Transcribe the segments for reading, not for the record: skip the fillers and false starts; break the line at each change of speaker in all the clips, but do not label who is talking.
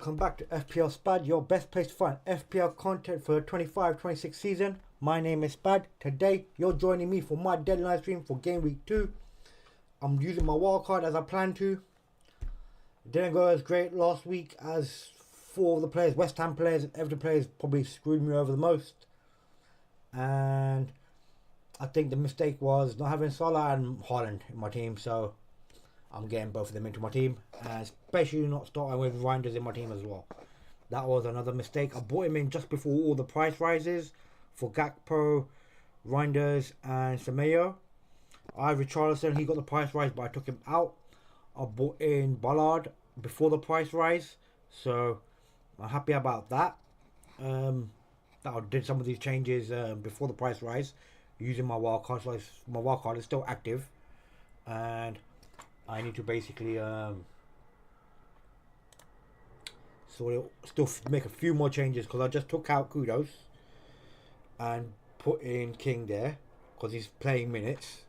welcome back to FPL Spad, your best place to find FPL content for the 25-26 season. My name is Spad. Today, you're joining me for my deadline stream for game week 2. I'm using my wildcard as I planned to. It didn't go as great last week as 4 of the players, West Ham players and Everton players probably screwed me over the most. And I think the mistake was not having Salah and Haaland in my team, so I'm getting both of them into my team, and especially not starting with Reinders in my team as well. That was another mistake. I bought him in just before all the price rises for Gakpo, Reinders and Semedo. I had Richarlison, he got the price rise, but I took him out. I bought in Ballard before the price rise, so I'm happy about that. That I did some of these changes before the price rise using my wildcard, so my wildcard is still active, and I need to basically still make a few more changes, because I just took out Kudos and put in King there because he's playing minutes.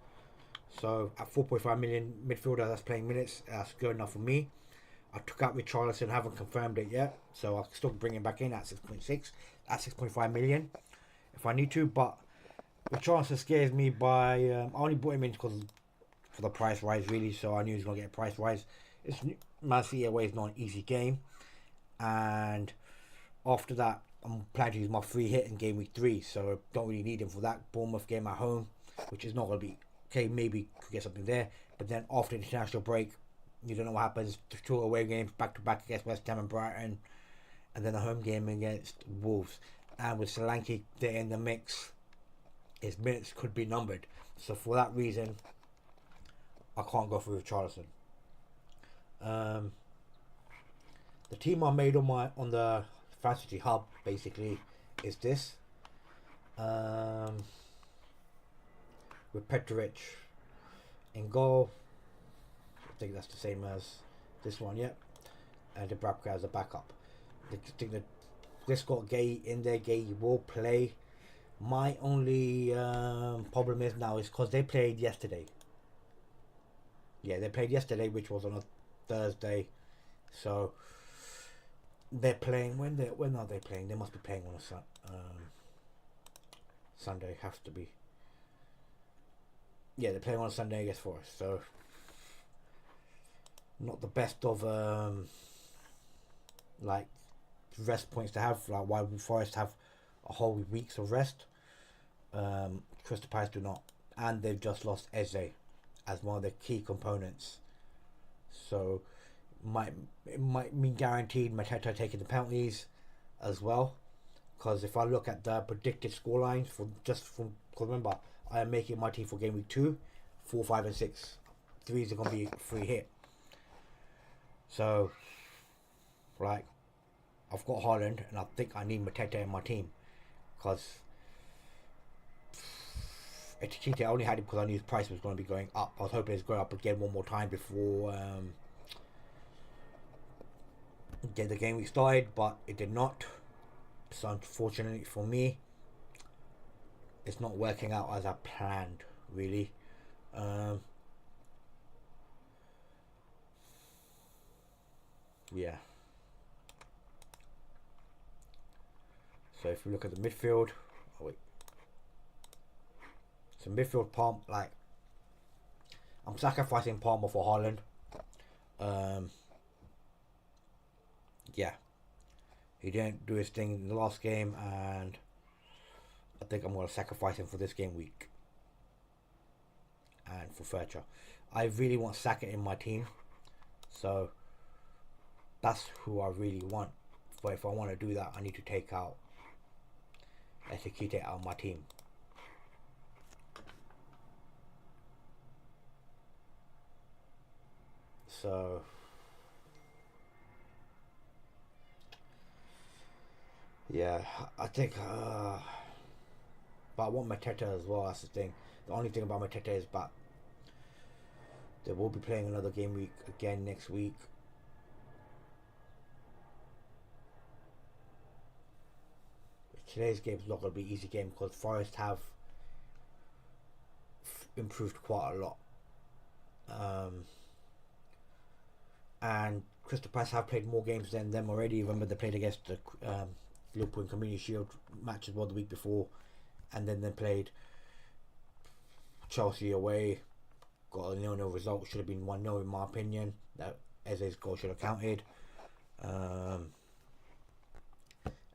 So at 4.5 million midfielder that's playing minutes, that's good enough for me. I took out Richarlison, haven't confirmed it yet, so I'll still bring him back in at 6.6, at 6.5 million if I need to. But Richarlison scares me by I only bought him in because for the price rise, really, so I knew he was going to get a price rise. It's Man City away is not an easy game, and after that I'm planning to use my free hit in game week 3, so I don't really need him for that Bournemouth game at home, which is not going to be okay. Maybe could get something there, but then after the international break, you don't know what happens. 2 away games back to back against West Ham and Brighton, and then a home game against Wolves, and with Solanke there in the mix, his minutes could be numbered. So for that reason, I can't go for Richarlison. The team I made on the Fantasy Hub basically is this. With Petrovic in goal. I think that's the same as this one, yeah. And Dubravka as a backup. I think that this got Gay in there. Gay will play. My only problem is now is because they played yesterday. Yeah, they played yesterday, which was on a Thursday. So they're playing when are they playing? They must be playing on a Sunday. Has to be. Yeah, they're playing on a Sunday against Forest. So not the best of like rest points to have. Like, why would Forest have a whole week's of rest? Crystal Palace do not, and they've just lost Eze as one of the key components. So it might mean guaranteed Mateta taking the penalties as well. Because if I look at the predicted scorelines because remember, I am making my team for game week 2, 4, 5 and 6. 3s are going to be a free hit. So like, I've got Haaland, and I think I need Mateta in my team, because Etiquette I only had it because I knew his price was going to be going up. I was hoping it's going up again one more time before get the game week started, but it did not. So unfortunately for me, it's not working out as I planned, really. Yeah. So if we look at the midfield, so midfield Palm, like, I'm sacrificing Palmer for Haaland. Yeah, he didn't do his thing in the last game, and I think I'm going to sacrifice him for this game week. And for Furcher, I really want Saka in my team, so that's who I really want. But if I want to do that, I need to take out Etiquette out of my team. So yeah, I think but I want Mateta as well. That's the thing. The only thing about Mateta is that they will be playing another game week again next week. Today's game is not going to be an easy game because Forest have improved quite a lot. And Crystal Palace have played more games than them already. Remember, they played against the Liverpool in Community Shield match as well the week before, and then they played Chelsea away. Got a 0-0 result. Should have been 1-0 in my opinion. That Eze's goal should have counted. And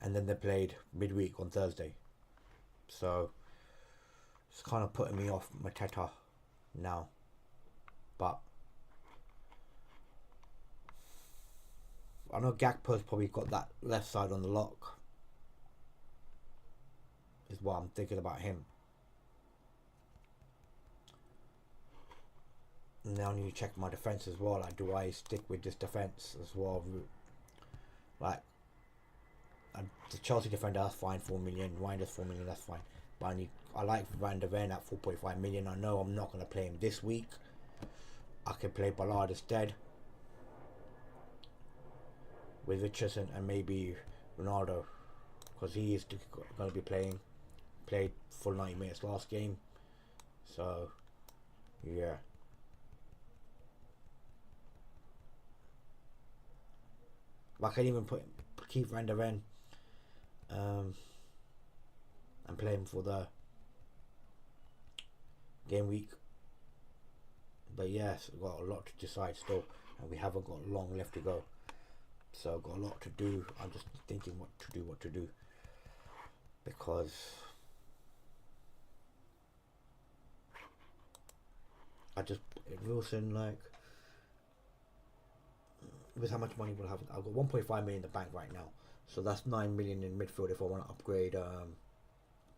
then they played midweek on Thursday. So it's kind of putting me off Mateta now. But I know Gakpo's probably got that left side on the lock. Is what I'm thinking about him. And now I need to check my defense as well. Like, do I stick with this defense as well? Like, the Chelsea defender, that's fine, 4 million. Reinders 4 million, that's fine. But I like Van der Ven at 4.5 million. I know I'm not going to play him this week. I can play Ballard instead with Richardson and maybe Ronaldo, because he is going to be played full 90 minutes last game. So yeah, I can even keep Van der Ven and play him for the game week. But yes, we've got a lot to decide still, and we haven't got long left to go. So I've got a lot to do. I'm just thinking what to do. Because Wilson, like, with how much money we'll have, I've got 1.5 million in the bank right now. So that's 9 million in midfield if I want to upgrade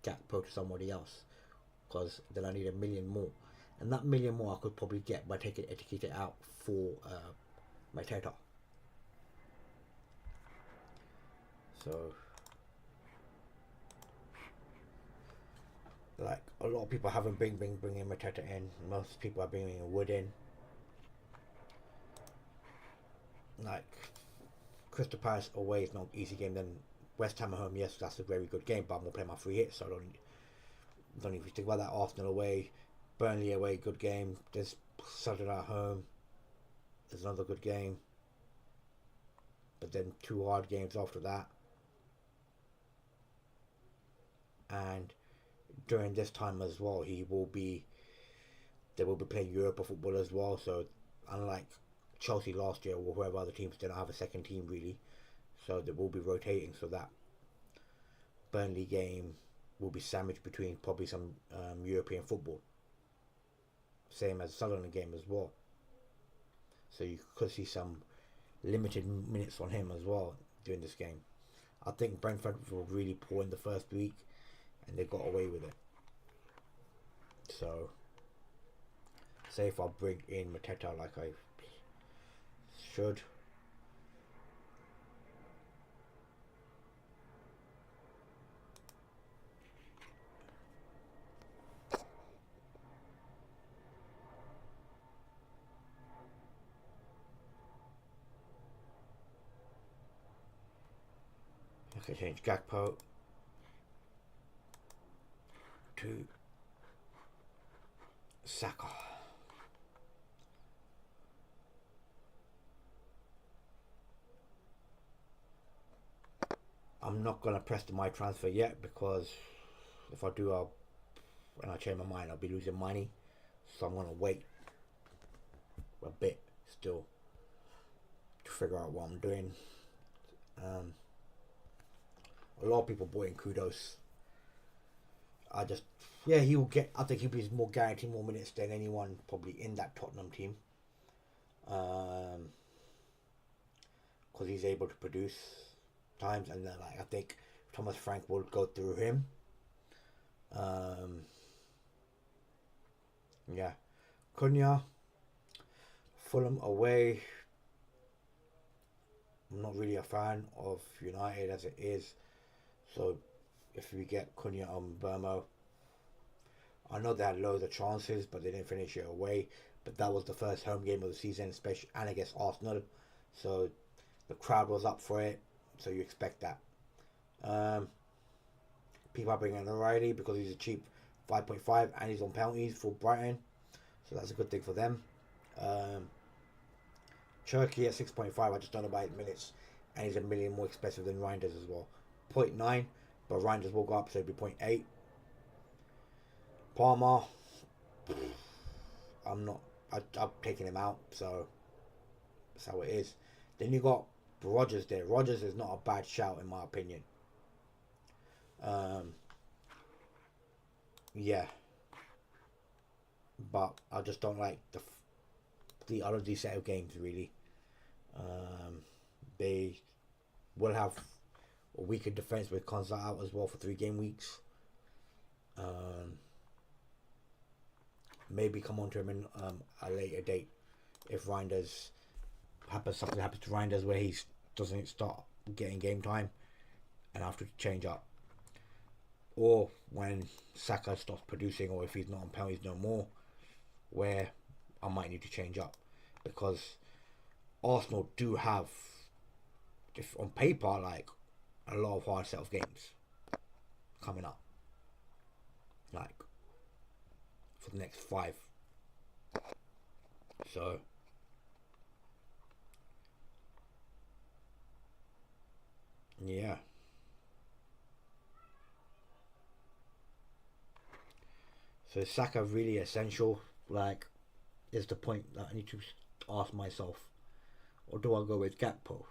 Gakpo to somebody else. Because then I need 1 million more. And that 1 million more I could probably get by taking Etiquette out for Mateta. So, like, a lot of people haven't been bringing Mateta in. Most people are bringing Wood in. Like, Crystal Palace away is not an easy game. Then West Ham at home, yes, that's a very good game, but I'm going to play my free hit, so I don't even think about that. Arsenal away, Burnley away, good game. There's Saturday at home, there's another good game. But then 2 hard games after that. And during this time as well, they will be playing Europa football as well. So unlike Chelsea last year or whoever other teams, they don't have a second team really. So they will be rotating, so that Burnley game will be sandwiched between probably some European football. Same as Sunderland game as well. So you could see some limited minutes on him as well during this game. I think Brentford were really poor in the first week, and they got away with it. So, say if I bring in Mateta like I should. I can change Gakpo to Saka. I'm not going to press the my transfer yet, because if I do, and I change my mind, I'll be losing money. So I'm going to wait a bit still to figure out what I'm doing. A lot of people bought in Kudos. He will get. I think he'll be more guaranteed more minutes than anyone probably in that Tottenham team. Because he's able to produce times, and then I think Thomas Frank will go through him. Cunha, Fulham away. I'm not really a fan of United as it is. So if we get Cunha on Burmo, I know they had loads of chances, but they didn't finish it away. But that was the first home game of the season, especially and against Arsenal. So the crowd was up for it. So you expect that. People are bringing O'Reilly because he's a cheap 5.5 and he's on penalties for Brighton. So that's a good thing for them. Cherky at 6.5. I just don't know about his minutes, and he's a million more expensive than Reinders as well. 0.9, but Reinders will go up, so it'll be 0.8. Palmer, I'm not. I'm taking him out, so that's how it is. Then you got Rogers there. Rogers is not a bad shout in my opinion. Um, yeah, but I just don't like the other these set of games really. They will have a weaker defense with Konza out as well for 3 game weeks. Maybe come on to him in a later date if Reinders something happens to Reinders where he doesn't start getting game time and have to change up, or when Saka stops producing, or if he's not on penalties no more, where I might need to change up, because Arsenal do have, if on paper, like a lot of hard set of games coming up, like for the next 5. So yeah. So Saka really essential, like, is the point that I need to ask myself, or do I go with Gakpo?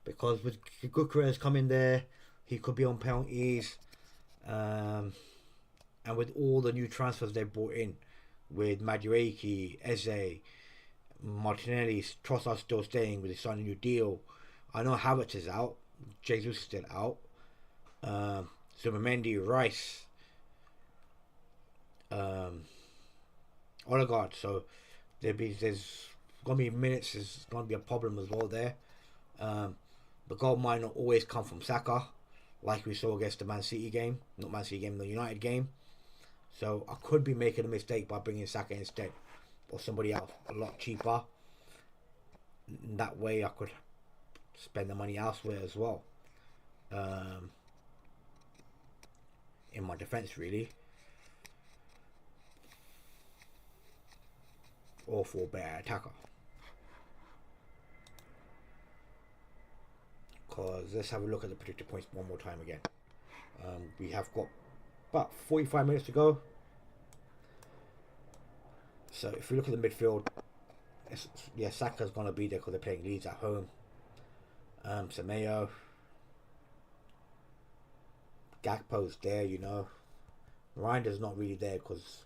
Because with Gyökeres coming there, he could be on penalties, and with all the new transfers they brought in, with Madueke, Eze, Martinelli, Trossard still staying with his signing a new deal. I know Havertz is out, Jesus is still out, Zubimendi, Rice, Odegaard. So there's gonna be minutes. There's gonna be a problem as well there. The goal might not always come from Saka, like we saw against the Man City game, not Man City game, the United game. So I could be making a mistake by bringing Saka instead, or somebody else a lot cheaper. That way I could spend the money elsewhere as well. In my defence, really, or for a better attacker. Because let's have a look at the predicted points one more time again. We have got about 45 minutes to go. So if we look at the midfield, yeah, Saka's going to be there because they're playing Leeds at home. Semedo, Gakpo's there, you know. Reinder's not really there because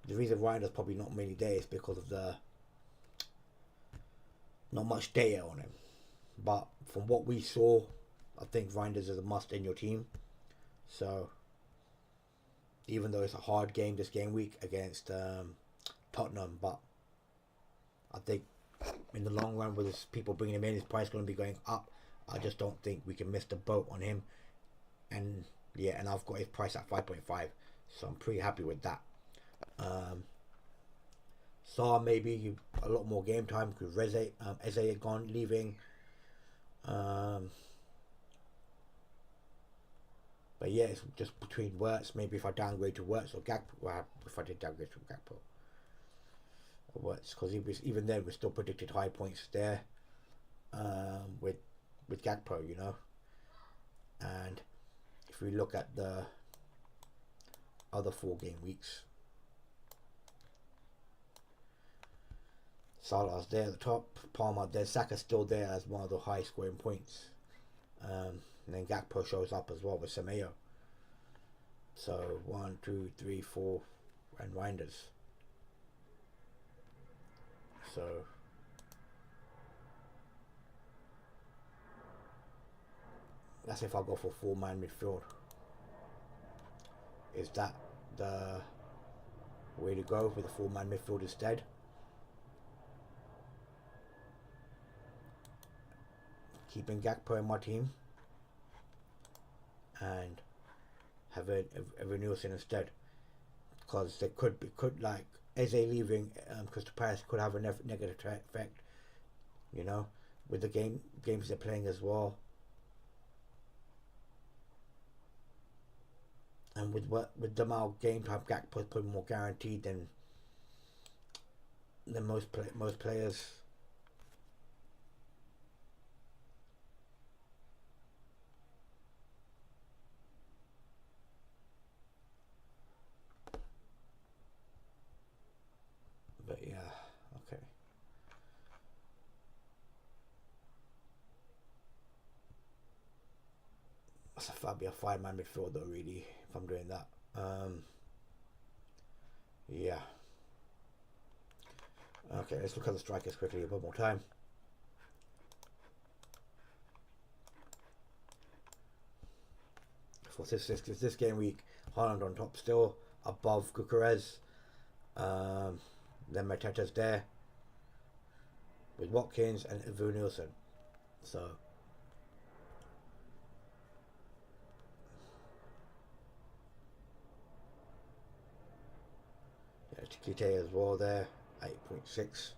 the reason Reinder's probably not really there is because of the not much data on him. But from what we saw, I think Reinders is a must in your team. So even though it's a hard game this game week against Tottenham, but I think in the long run, with people bringing him in, his price is going to be going up. I just don't think we can miss the boat on him. And yeah, and I've got his price at 5.5, so I'm pretty happy with that. Saw maybe a lot more game time because Eze had gone, leaving. But yeah, it's just between Wirtz. Maybe if I downgrade to Wirtz or Gakpo, well, if I did downgrade to Gakpo or Wirtz, because even then we're still predicted high points there with Gakpo, you know. And if we look at the other 4 game weeks, Salah's there at the top, Palmer there, Saka's still there as one of the high scoring points. And then Gakpo shows up as well with Semedo. So 1, 2, 3, 4, and Reinders. So that's if I go for 4-man midfield. Is that the way to go with a 4-man midfield instead? Keeping Gakpo in my team and having a Nielsen instead, because they could like Eze leaving Crystal Palace could have a negative effect, you know, with the games they're playing as well, and with the amount of game time Gakpo putting more guaranteed than most players. So that'd be a 5-man midfield though, really, if I'm doing that. Yeah. Okay, let's look at the strikers quickly one more time. For this game week, Haaland on top still, above Gyökeres. Then Mateta's there with Watkins and Evan Nielsen. So yeah, Tikite as well there, 8.6.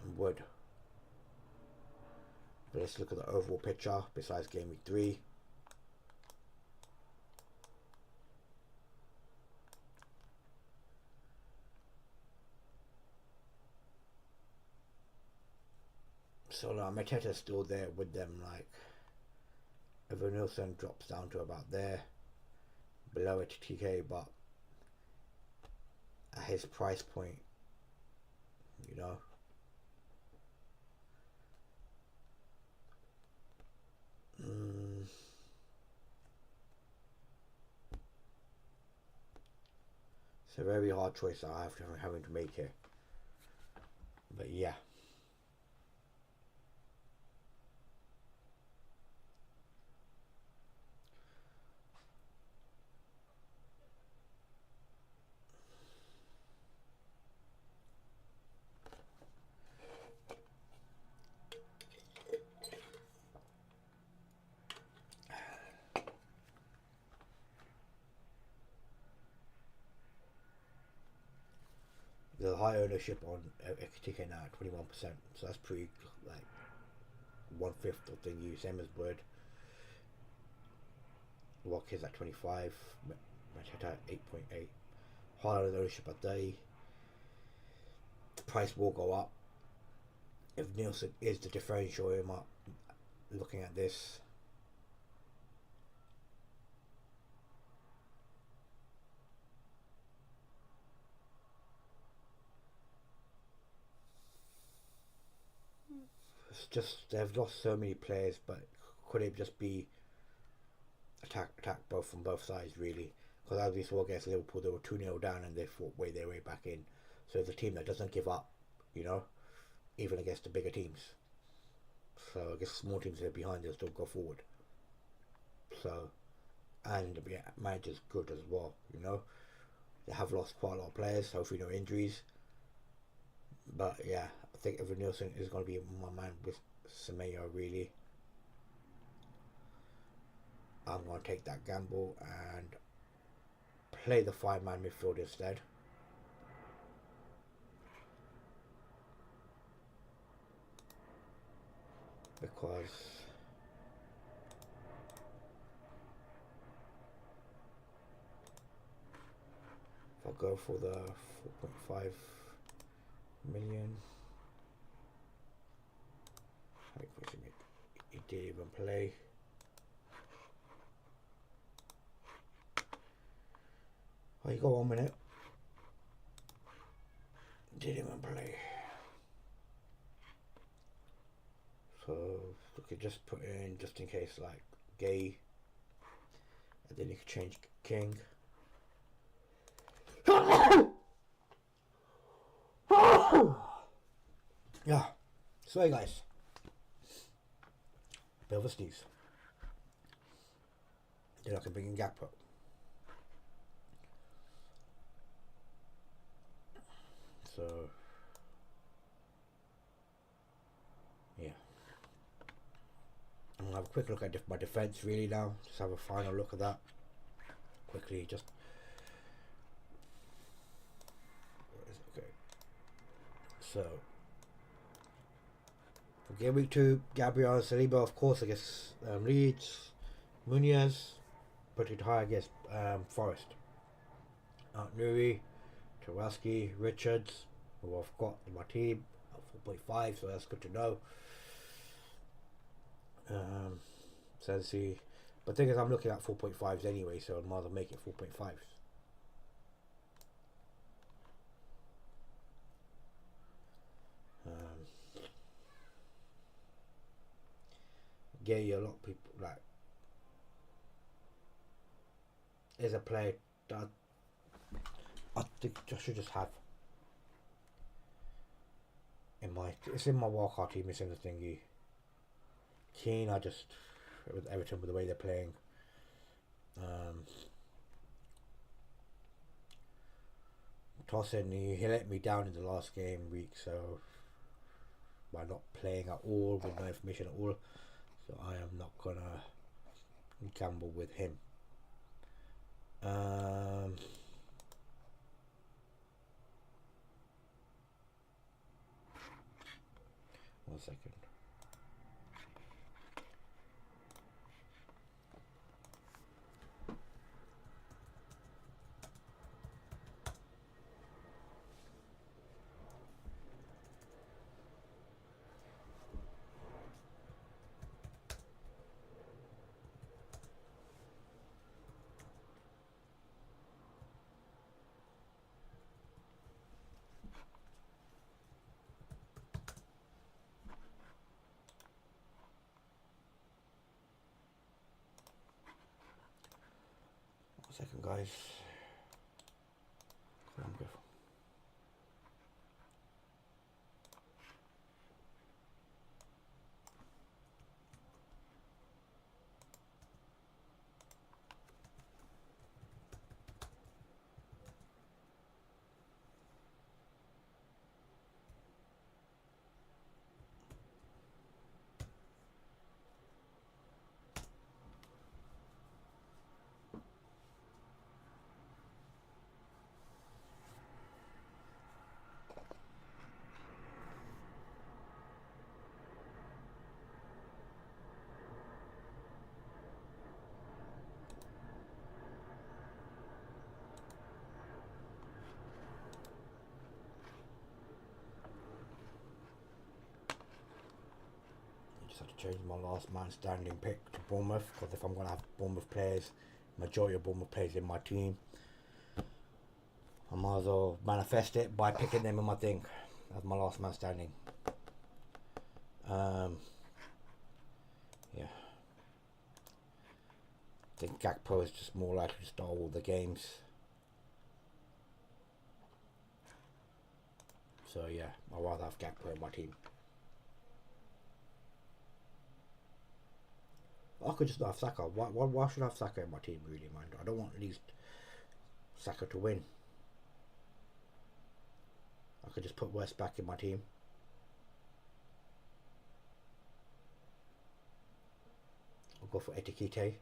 And Wood. But let's look at the overall picture besides game week 3. So now Mateta's still there with them, like Evan Nielsen drops down to about there, below it TK, but at his price point, you know. It's a very hard choice that I'm having to make here. But yeah. The high ownership on TK now at 21%, so that's pretty, like 1/5 of the new, same as Bird. Watkins at 25, Mateta at 8.8. Higher ownership at 30. The price will go up if Nielsen is the differential. Him up. Looking at this, it's just they've lost so many players, but could it just be attack both from both sides really? Because as we saw against Liverpool, they were 2-0 down and they fought their way back in. So it's a team that doesn't give up, you know, even against the bigger teams. So I guess small teams that are behind, they'll still go forward. So, and the manager's good as well, you know. They have lost quite a lot of players, hopefully no injuries. But yeah, I think Evan Nielsen is going to be my man with Semedo really. I'm going to take that gamble and play the 5-man midfield instead. Because if I go for the 4.5 million, he didn't even play. Oh, you got 1 minute. Didn't even play. So we could just put in, just in case, like Gay, and then you could change King. Yeah. Sorry guys. Bit of a sneeze. Then I can bring in Gakpo. So yeah, I'm gonna have a quick look at my defense really now. Just have a final look at that quickly. Just okay. So for game week 2, Gabriel and Saliba, of course, against Leeds. Muniz put it high against Forest. Nuri, Tawaski, Richards, who I've got in my team at 4.5, so that's good to know. Sensi, but the thing is, I'm looking at 4.5s anyway, so I might as well make it 4.5s. yeah, a lot of people like. There's a player that I think I should just have in my. It's in my wildcard team. It's in the thingy. Keane, I just with Everton with the way they're playing. Tosin, he let me down in the last game week, so by not playing at all with no information at all, so I am not gonna gamble with him. 1 second. Second, guys. Come on, go. Just have to change my last man standing pick to Bournemouth, because if I'm going to have Bournemouth players, majority of Bournemouth players in my team, I might as well manifest it by picking them in my thing as my last man standing. Yeah. I think Gakpo is just more likely to start all the games. So yeah, I'd rather have Gakpo in my team. I could just not have Saka. Why should I have Saka in my team, really, man? I don't want at least Saka to win. I could just put West back in my team. I'll go for Etikite.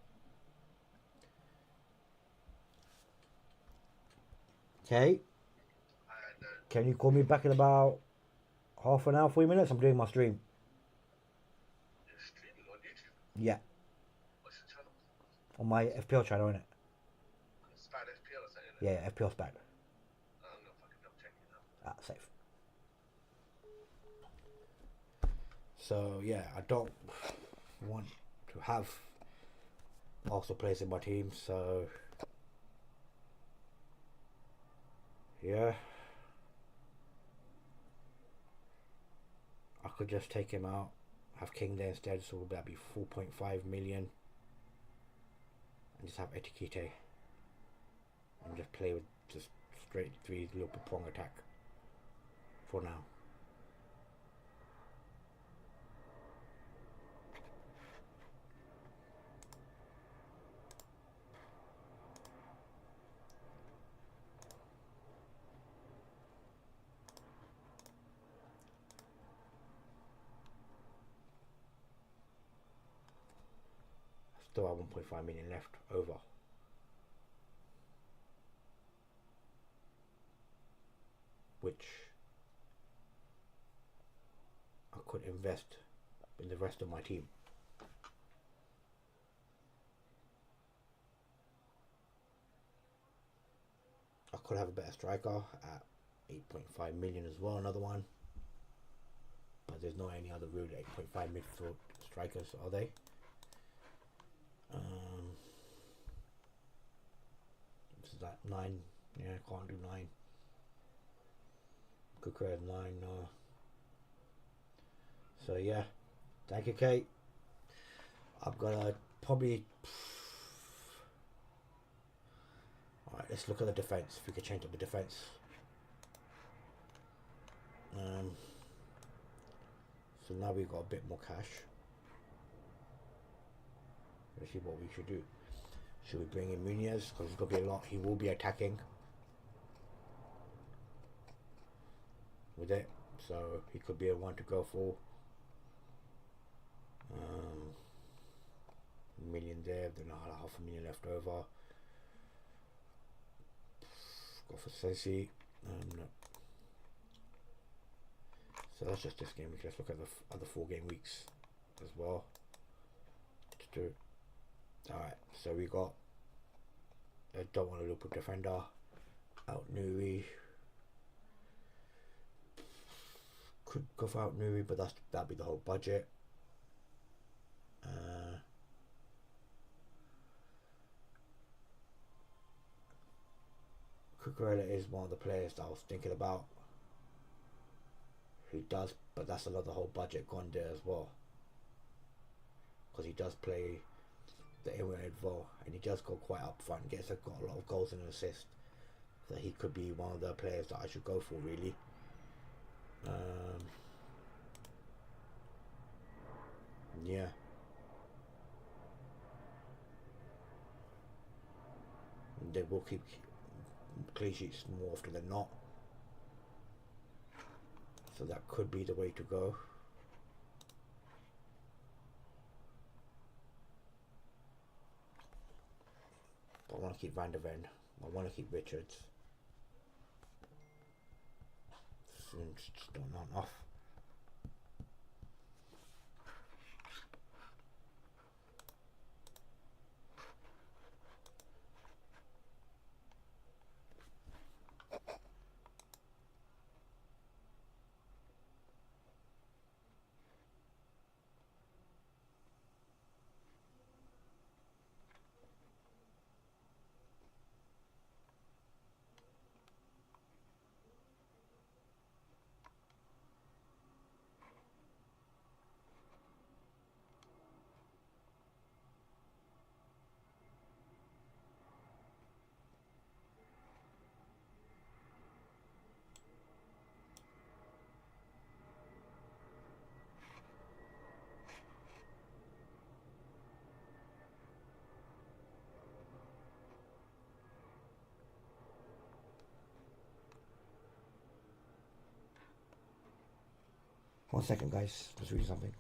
Okay. Can you call me back in about half an hour, 40 minutes? I'm doing my stream.
You're streaming on YouTube?
Yeah.
What's your channel?
On my FPL channel, innit?
Spad FPL or something?
Yeah, FPL Spad.
I'm not fucking double checking now.
Ah, safe. So yeah, I don't want to have Arsenal players in my team, so yeah. I could just take him out, have King there instead, so that'd be 4.5 million, and just have Etikite, and just play with just straight 3 Liverpool prong attack for now. Still have 1.5 million left over. Which I could invest in the rest of my team. I could have a better striker at 8.5 million as well, another one. But there's not any other real 8.5 midfield strikers, are they? This is that 9. Yeah, can't do 9. Kukurea 9, no. So yeah, thank you, Kate. I'm gonna probably. Alright, let's look at the defense. If we could change up the defense. So now we've got a bit more cash. Let's see what we should do. Should we bring in Muniz? Because there's going to be a lot. He will be attacking with it. So he could be a one to go for. Million there. Then I had $500,000 left over. Go for Ceci. No. So that's just this game week. Let's look at the other 4 game weeks as well. Alright, so we got I don't want to loop with defender. Out Nuri. Could go for Out Nuri, but that'd be the whole budget. Cucurella is one of the players that I was thinking about. He does, but that's another whole budget gone there as well. Because he does play the inward vol, and he does go quite up front. Got a lot of goals and assists. So he could be one of the players that I should go for, really. Yeah. They will keep clean sheets more often than not. So that could be the way to go. But I want to keep Van der Ven. I want to keep Richards. Seems just not enough. One second, guys. Let's read something.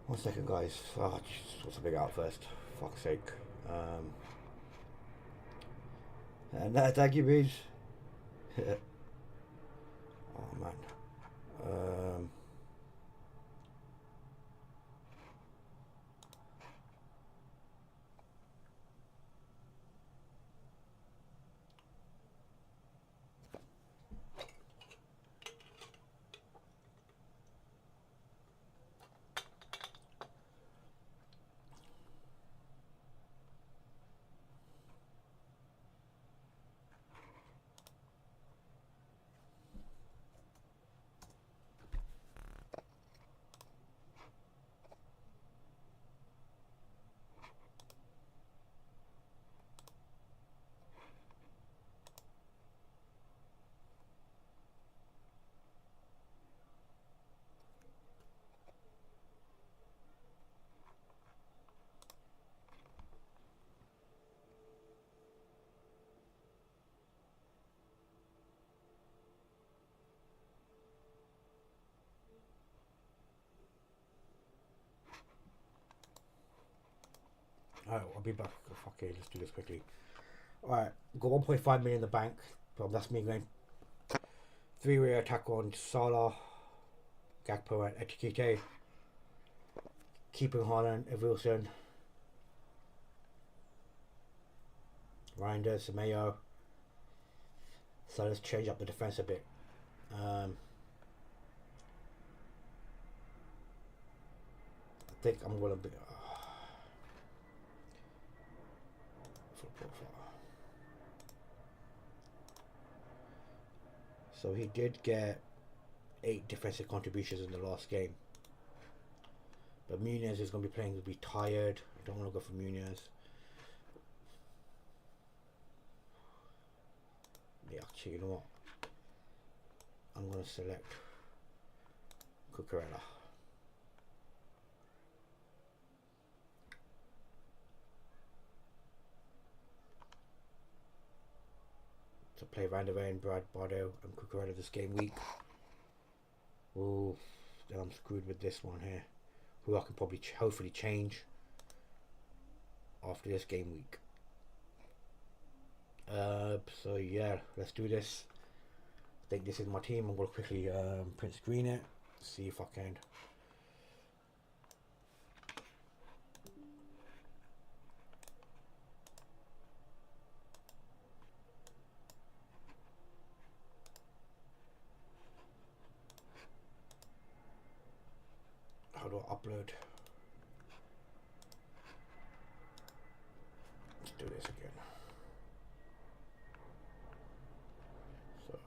One second, guys. Oh, just sort something out first. Fuck's sake. And thank you, Beach. Oh man. Alright, I'll be back. Okay, let's do this quickly. Alright, got 1.5 million in the bank. So that's me going 3-way attack on Salah, Gakpo, and Etikite. Keeping Haaland, Wilson, Reinders, Mayo. So let's change up the defense a bit. I think I'm gonna be. So he did get 8 defensive contributions in the last game. But Muniz is going to be playing, will be tired. I don't want to go for Muniz. Yeah, actually, you know what? I'm going to select Cucurella. To play Van der Ven, Brad Bardo, and Cucurella this game week. Oh, then I'm screwed with this one here, who I can probably hopefully change after this game week. So yeah, let's do this. I think this is my team. I'm going to quickly print screen it, see if I can. How do I upload? Let's do this again. So,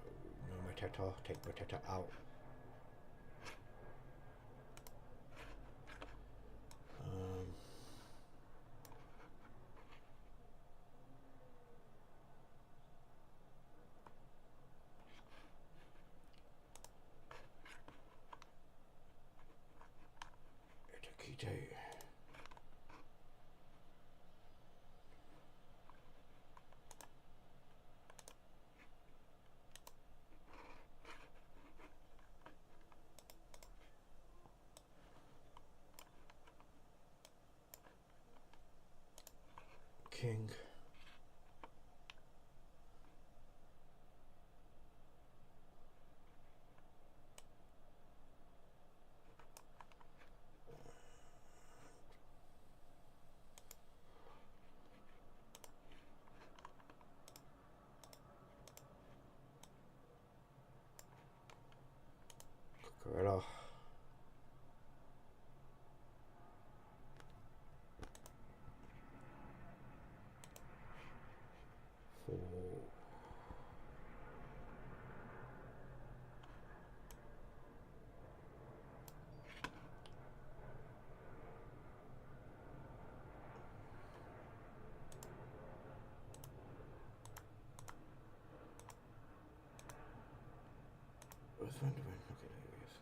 no Mateta, take Mateta out. King. Cucurella. Where's Van der Ven? Okay, there he is.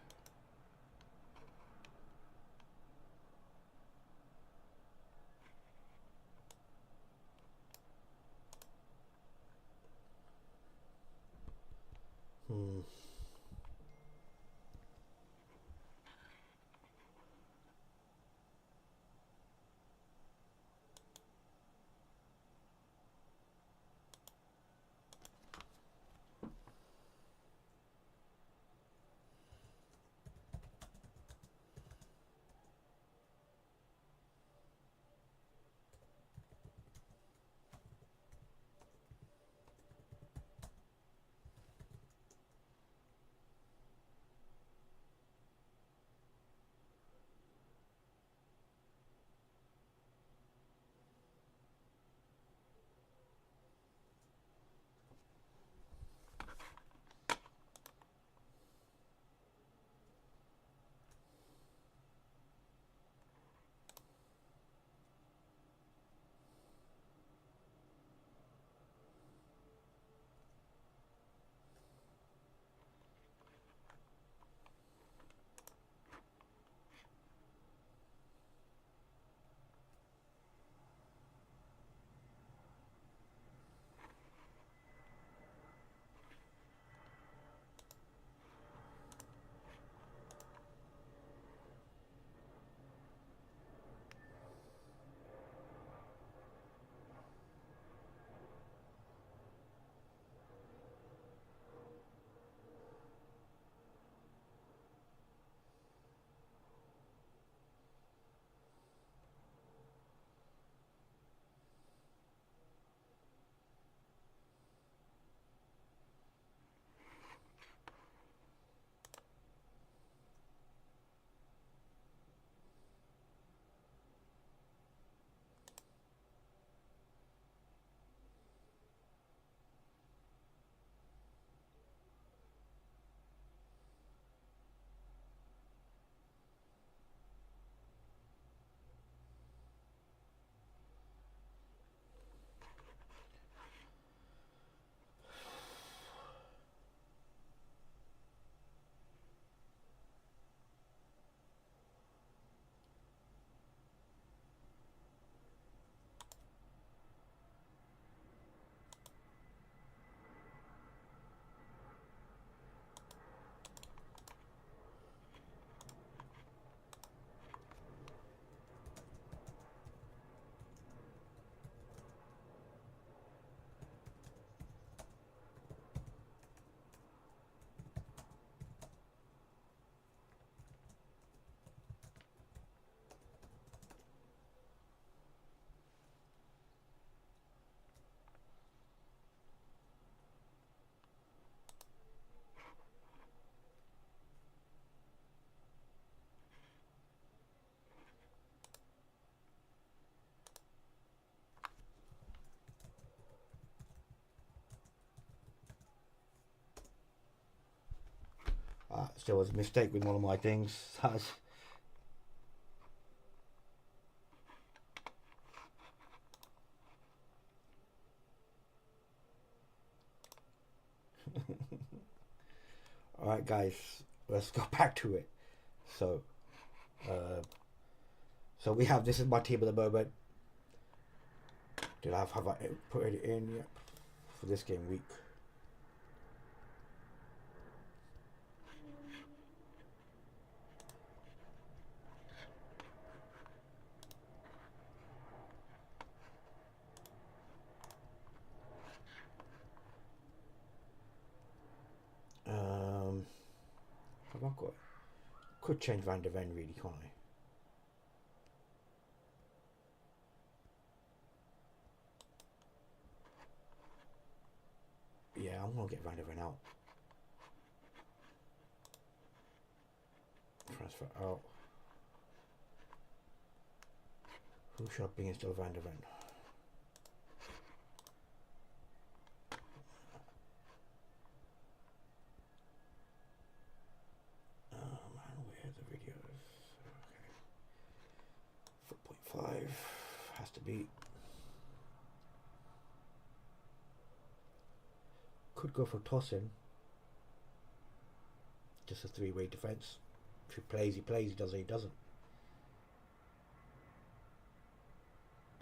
There was a mistake with one of my things. Alright guys, let's go back to it. So we have, this is my team at the moment. Have I put it in yet for this game week? Have I got? Could change Van der Ven really, can't I? Yeah, I'm gonna get Van der Ven out. Transfer out. Who should I bring instead of Van der Ven? Oh man, where are the videos? Okay. 4.5 has to be. Could go for tossing. Just a three-way defense. If he plays, he plays. He doesn't, he doesn't.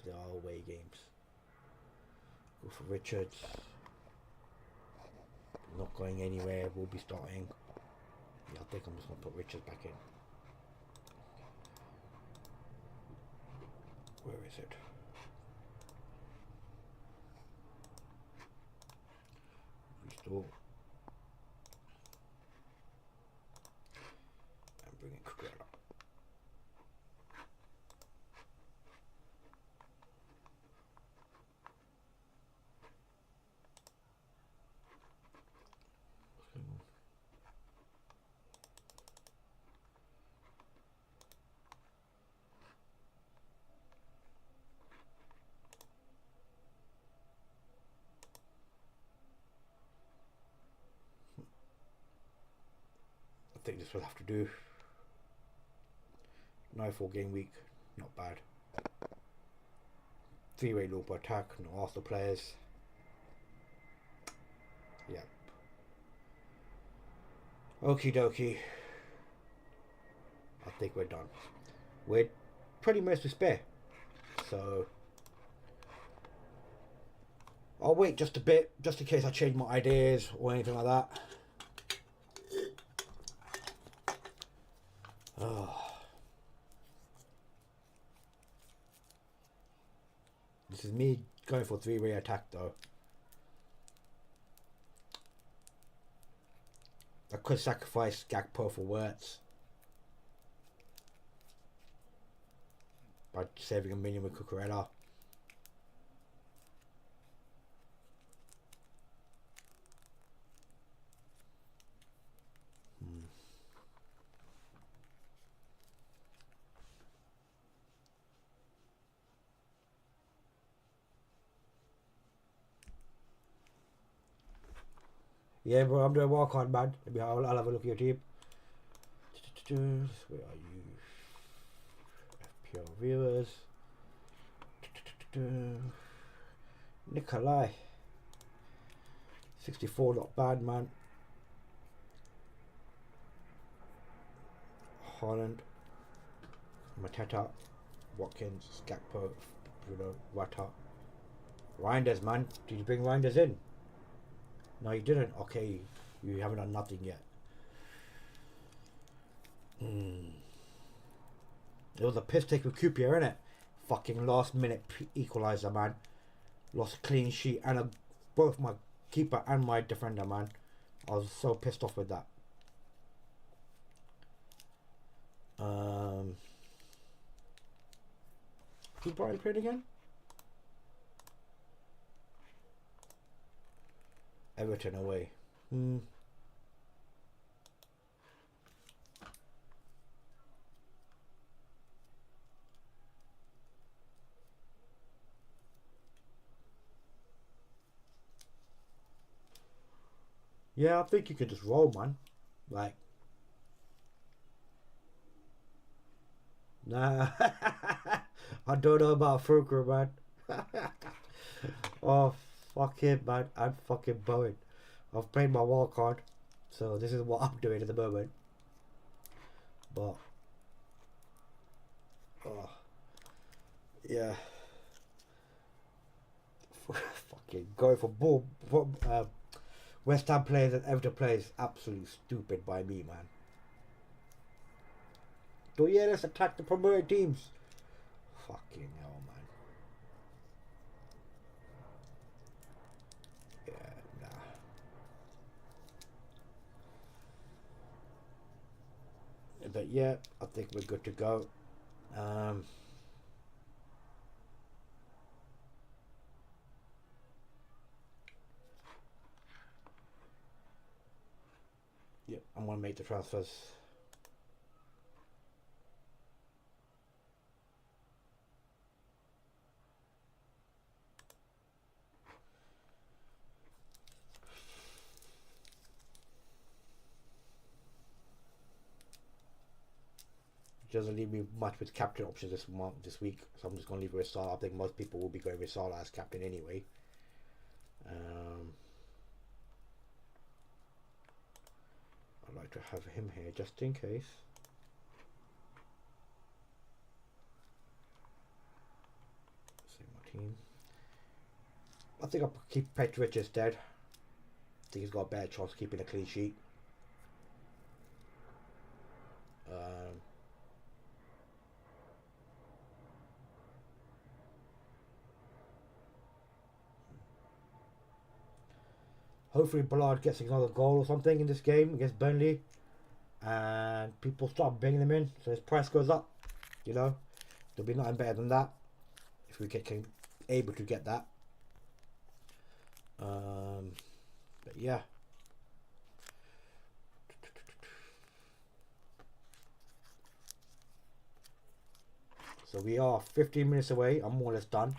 They are away games. Go for Richards. Not going anywhere. We'll be starting. Yeah, I think I'm just gonna put Richards back in. Where is it? Restore. And bring in Cucurella. I think this will have to do. 9-4 game week, not bad. Three-way loop attack, no Arsenal players. Yep. Okie dokie. I think we're done. We're pretty much to spare. So I'll wait just a bit, just in case I change my ideas or anything like that. Oh. This is me going for three-way attack though. I could sacrifice Gakpo for Wirtz by saving a million with Cucurella. Yeah, bro, I'm doing WILDCARD, man. Maybe I'll have a look at your team. Where are you? FPL viewers. Nikolai. 64, not bad, man. Holland. Mateta. Watkins. Gakpo. Bruno. Wata. Reinders, man. Did you bring Reinders in? No, you didn't. Okay, you haven't done nothing yet. It was a piss take with Kupier, innit? Fucking last minute equaliser, man. Lost a clean sheet and both my keeper and my defender, man. I was so pissed off with that. Who's Brighton playing again? Everton away. Yeah, I think you could just roll, man. Like, Nah. I don't know about Fuker, man. Oh, fuck him, man. I'm fucking bowing. I've played my wild card, so this is what I'm doing at the moment. But, oh, yeah. Fucking going for ball. West Ham players and Everton players, absolutely stupid by me, man. So yeah, let's attack the promoted teams. Fucking hell, man. Yeah, nah. But yeah, I think we're good to go. Yeah, I'm gonna make the transfers. Doesn't leave me much with captain options this week, so I'm just gonna leave it with Salah. I think most people will be going with Salah as captain anyway. I'd like to have him here just in case. See my team. I think I'll keep Petrovic instead. I think he's got a better chance of keeping a clean sheet. Hopefully Ballard gets another goal or something in this game against Burnley, and people start bringing them in, so his price goes up. You know, there'll be nothing better than that if we can able to get that. But yeah. So we are 15 minutes away. I'm more or less done.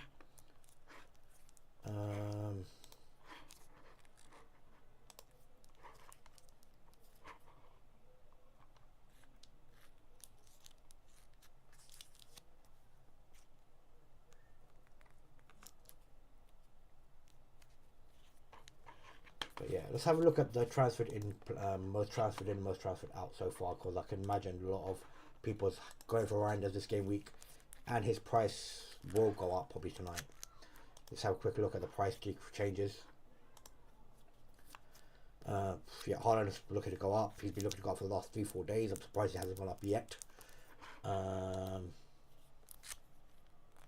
But yeah, let's have a look at the transferred in, most transferred in, most transferred out so far, because I can imagine a lot of people's going for Randers this game week, and his price will go up probably tonight. Let's have a quick look at the price changes. Yeah, Haaland is looking to go up. He's been looking to go up for the last 3-4 days. I'm surprised he hasn't gone up yet.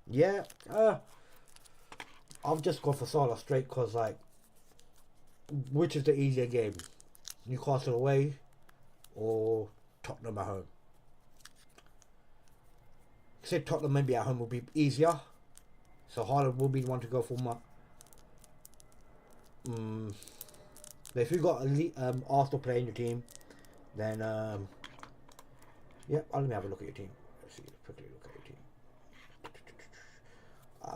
Yeah, I've just gone for Salah straight because, like, which is the easier game? Newcastle away or Tottenham at home? I said Tottenham maybe at home will be easier. So Haaland will be the one to go for my... But if you've got Arsenal player in your team, then yeah, let me have a look at your team. Let's see, quickly look at your team.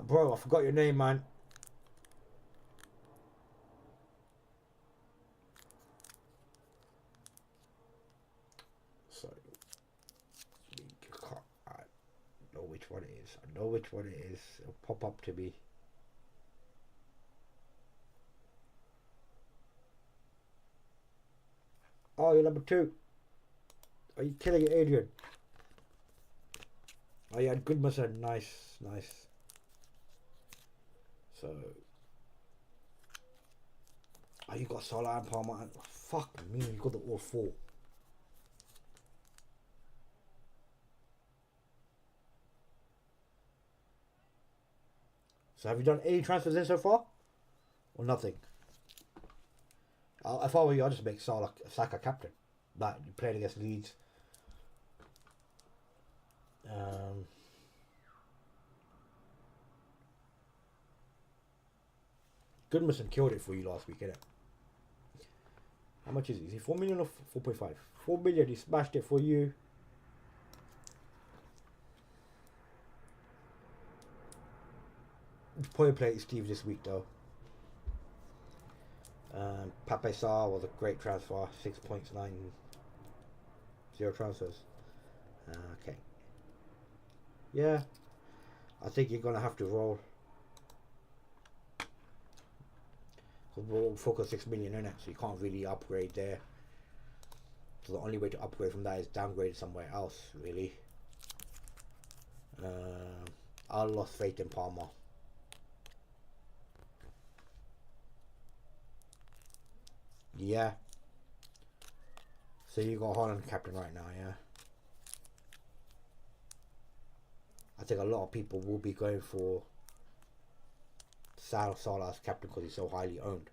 Bro, I forgot your name, man. So, I know which one it is. I know which one it is. It'll pop up to me. Oh, you're number 2. Are you killing it, Adrian? Oh, yeah, Goodmanson. Nice, nice. So, oh, you got Salah and Palmer. Oh, fuck me, you got the all 4. So, have you done any transfers in so far? Or nothing? If I were you, I'd just make Saka captain. But you're playing against Leeds. Goodmanson killed it for you last week, innit? How much is it? Is he 4 million or 4.5? 4 million, he smashed it for you. Probably play Steve this week though. Pape Sarr was a great transfer. 6 points, 0 transfers. Okay. Yeah, I think you're gonna have to roll. We'll focus 6 million in it, so you can't really upgrade there. So the only way to upgrade from that is downgrade somewhere else, really. I lost faith in Palmer. Yeah. So you got Holland captain right now, yeah. I think a lot of people will be going for Salah as captain because he's so highly owned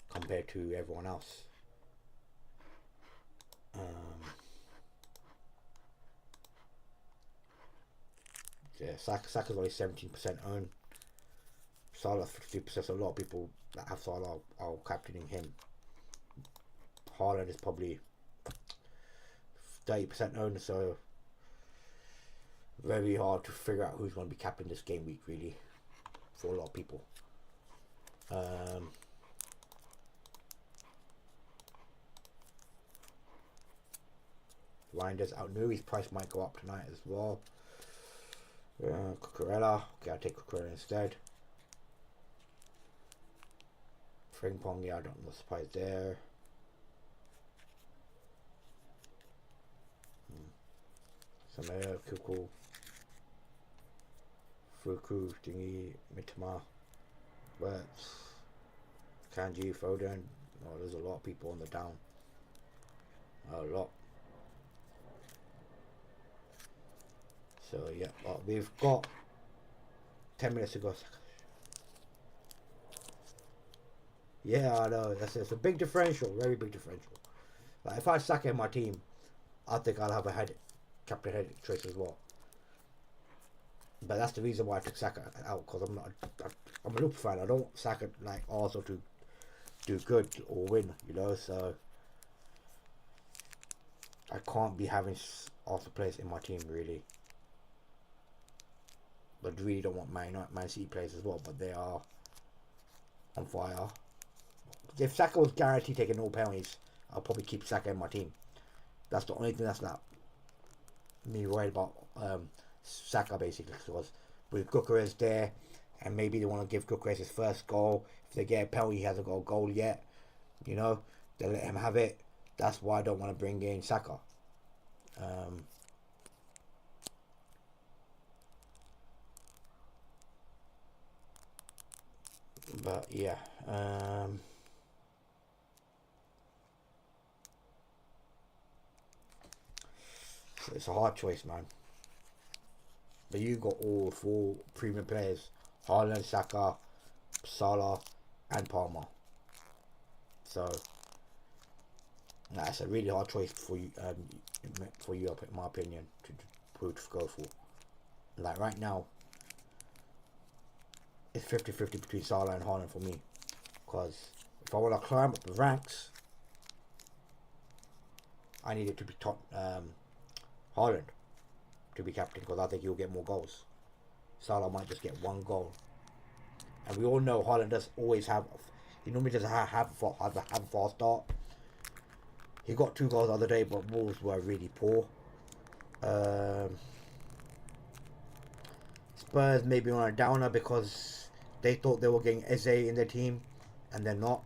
compared to everyone else. Yeah, Saka's only 17% owned. Salah 50%. So a lot of people that have Salah are captaining him. Haaland is probably 30% owned, so very hard to figure out who's going to be captain this game week, really, for a lot of people. Reinders out new. His price might go up tonight as well. Cucurella. Okay, I'll take Cucurella instead. Frimpong, yeah, I don't know the surprise there. Samaya, Kuku, Fuku, Dingy, Mitama, Wertz, Kanji, Foden. Oh, there's a lot of people on the down. A lot. So yeah, well, we've got 10 minutes to go. Yeah, I know. It's a big differential, very big differential. Like if I sack in my team, I think I'll have a captain headache choice as well. But that's the reason why I took Saka out, because I'm a Liverpool fan. I don't want Saka like also to do good or win, you know. So I can't be having Arsenal players in my team really. But really don't want Man City players as well, but they are on fire. If Saka was guaranteed taking all penalties, I'll probably keep Saka in my team. That's the only thing that's not me worried about Saka, basically, because with Gyökeres there, and maybe they want to give Gyökeres his first goal. If they get a penalty, he hasn't got a goal yet, you know, they let him have it. That's why I don't want to bring in Saka. But yeah, so it's a hard choice, man. But you got all 4 premium players: Haaland, Saka, Salah, and Palmer. So that's a really hard choice for you, in my opinion, to go for. Like right now, it's 50-50 between Salah and Haaland for me. Because if I want to climb up the ranks, I need it to be Haaland to be captain, because I think he'll get more goals. Salah might just get 1 goal. And we all know Haaland does always have, he normally doesn't have a fast start. He got 2 goals the other day, but Wolves were really poor. Spurs maybe on a downer because they thought they were getting Eze in their team, and they're not.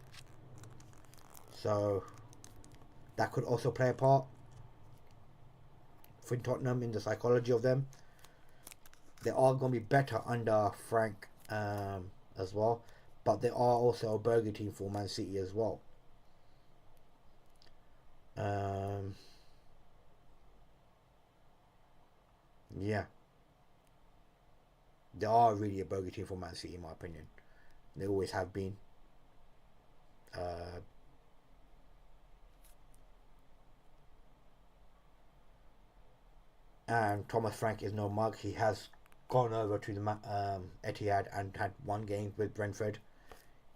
So that could also play a part for Tottenham in the psychology of them. They are going to be better under Frank as well, but they are also a burger team for Man City as well. Yeah, they are really a burger team for Man City, in my opinion. They always have been. And Thomas Frank is no mug. He has gone over to the Etihad and had 1 game with Brentford.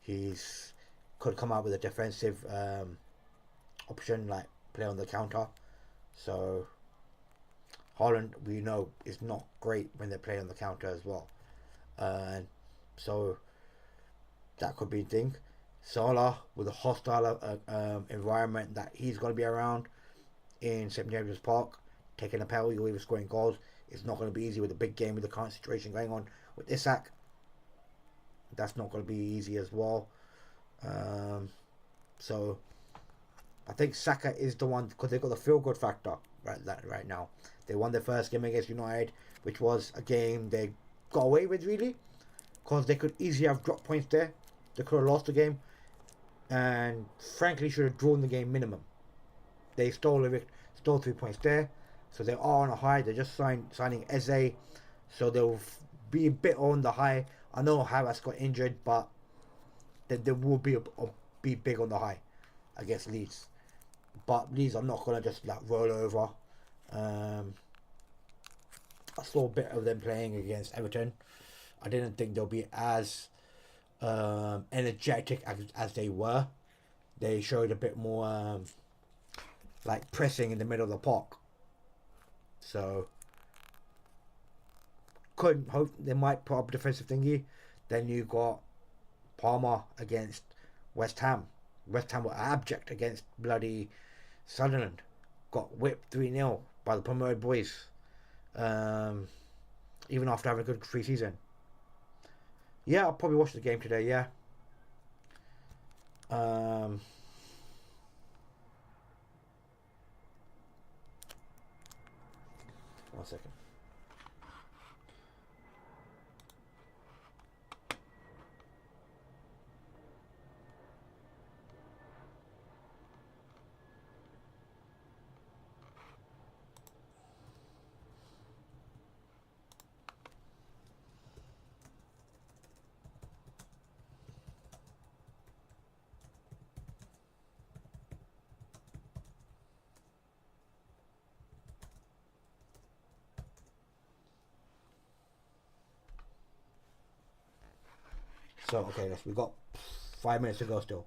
He's could come out with a defensive option, like play on the counter. So Holland, we know, is not great when they play on the counter as well. So that could be a thing. Salah, with a hostile environment that he's going to be around in St James's Park, taking a penalty or even scoring goals, It's not going to be easy with the big game with the current situation going on with Isak. That's not going to be easy as well. So I think Saka is the one because they've got the feel good factor right now. They won their first game against United, which was a game they got away with really, because they could easily have dropped points there. They could have lost the game, and frankly should have drawn the game minimum. They stole 3 points there, so they are on a high. They're just signing Eze, so they'll be a bit on the high. I know Havertz got injured, but they will be big on the high against Leeds. But Leeds are not gonna just like roll over. I saw a bit of them playing against Everton. I didn't think they'll be as energetic as they were. They showed a bit more like pressing in the middle of the park. So couldn't hope they might put up a defensive thingy. Then you got Palmer against West Ham. West Ham were abject against bloody Sunderland. Got whipped 3-0 by the promoted boys. Even after having a good pre-season. Yeah, I'll probably watch the game today, yeah. 1 second. So, okay, we've got 5 minutes to go still.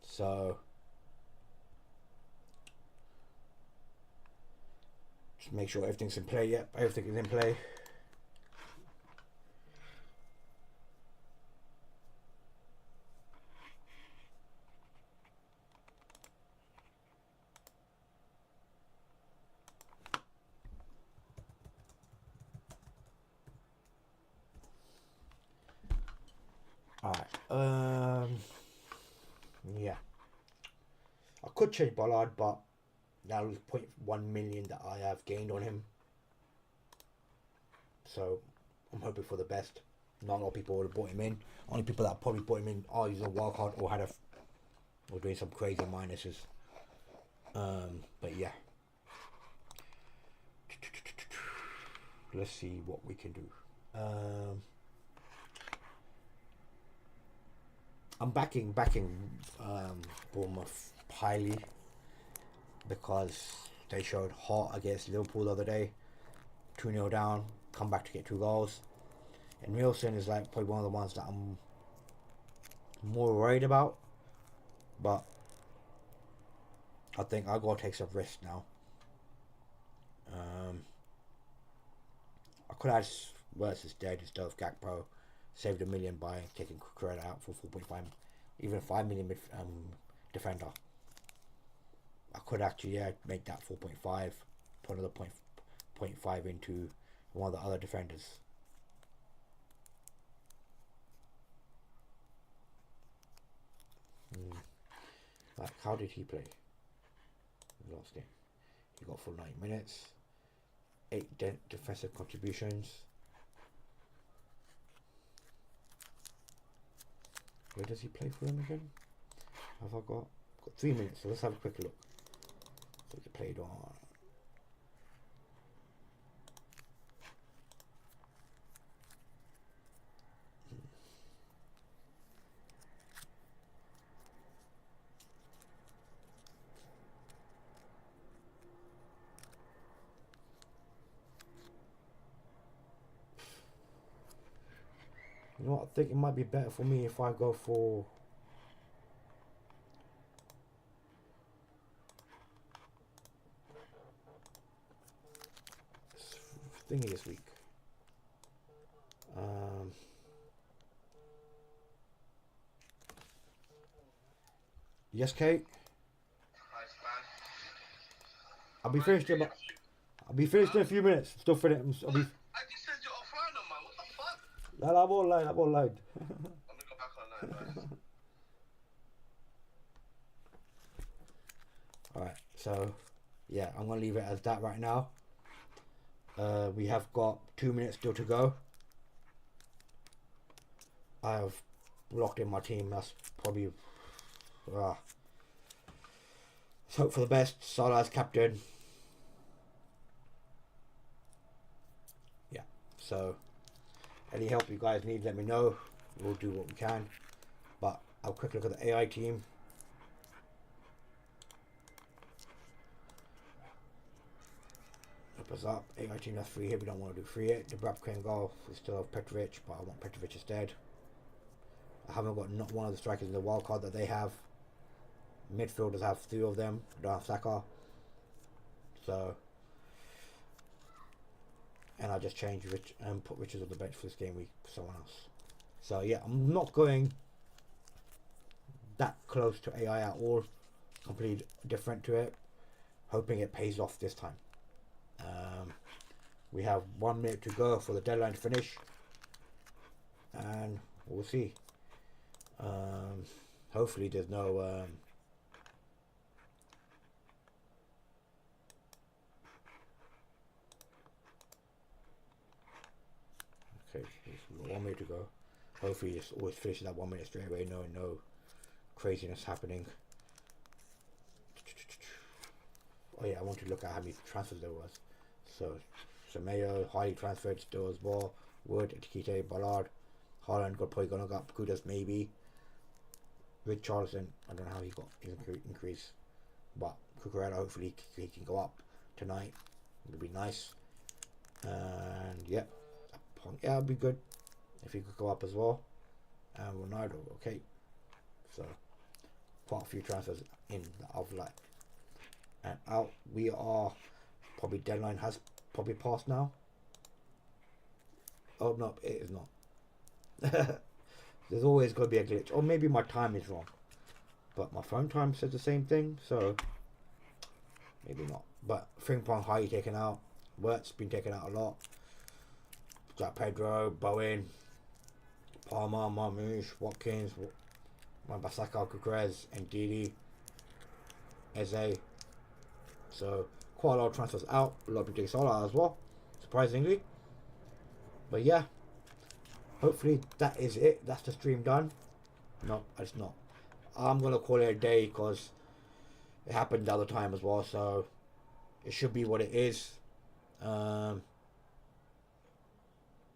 So, just make sure everything's in play. Yep, everything is in play. Alright, yeah. I could change Ballard, but that was 0.1 million that I have gained on him. So, I'm hoping for the best. Not a lot of people would have bought him in. Only people that probably bought him in are using a wildcard or doing some crazy minuses. But yeah. Let's see what we can do. I'm backing Bournemouth highly because they showed heart against Liverpool the other day. 2-0 down, come back to get 2 goals. And Nielsen is like probably one of the ones that I'm more worried about. But I think I'll go take some risk now. I could have versus dead instead of Gakpo. Saved $1 million by taking credit out for 4.5, even 5 million defender. I could actually make that 4.5, put another 0.5 into one of the other defenders. Like, how did he play? Last game. He got full 9 minutes, 8 defensive contributions. Where does he play for him again? Have I got 3 minutes? So let's have a quick look. So he played on. You know what? I think it might be better for me if I go for thingy this week. Yes, Kate.
Nice man.
I'll be finished in I'll be finished in a few minutes. Still finished. I'll be.
I just said you're offline, man. What the fuck?
Nah, I'm online. I'm online.
I'm gonna go back online, guys.
Alright, so yeah, I'm gonna leave it as that right now. We have got 2 minutes still to go. I have locked in my team. That's probably. Let's hope for the best. Salah as captain. Yeah, so any help you guys need, let me know. We'll do what we can. But I'll quick look at the AI team. Up us up. AI team, that's free here. We don't want to do free yet. Dubravka and goal. We still have Petrovic, but I want Petrovic instead. I haven't got not one of the strikers in the wild card that they have. Midfielders have 3 of them. I don't have Saka. So, and I just changed Rich and put Richards on the bench for this game week for someone else. So yeah, I'm not going that close to AI at all. Completely different to it. Hoping it pays off this time. We have 1 minute to go for the deadline to finish, and we'll see. Hopefully there's no okay, we've got 1 minute to go. Hopefully it's always finishes that 1 minute straight away. No craziness happening. Oh yeah, I want to look at how many transfers there was. So Semedo, highly transferred still as well. Wood, Etikite, Ballard, Haaland probably gonna go up. Kudas maybe. With Charleston, I don't know how he got his increase, but Cucurella hopefully he can go up tonight. It'll be nice. And yeah, it'll be good if he could go up as well. And Ronaldo, okay. So quite a few transfers in that I've liked. And out we are. Probably deadline has probably passed now. Oh no, it is not. There's always going to be a glitch, or maybe my time is wrong, but my phone time says the same thing, so maybe not. But Frimpong High taken out, Wirt's been taken out a lot. Got Pedro, Bowen, Palmer, Marmouche, Watkins, Mabasaka, Cucurella, and Didi, Eze. So quite a lot of transfers out. A lot of people take Salah as well, surprisingly. But yeah, hopefully that is it. That's the stream done. No, it's not. I'm gonna call it a day because it happened the other time as well. So it should be what it is.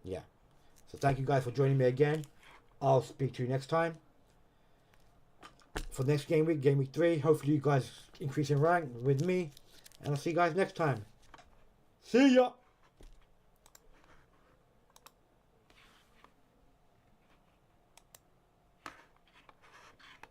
Yeah. So thank you guys for joining me again. I'll speak to you next time. For next game week 3. Hopefully you guys increase in rank with me. And I'll see you guys next time. See ya!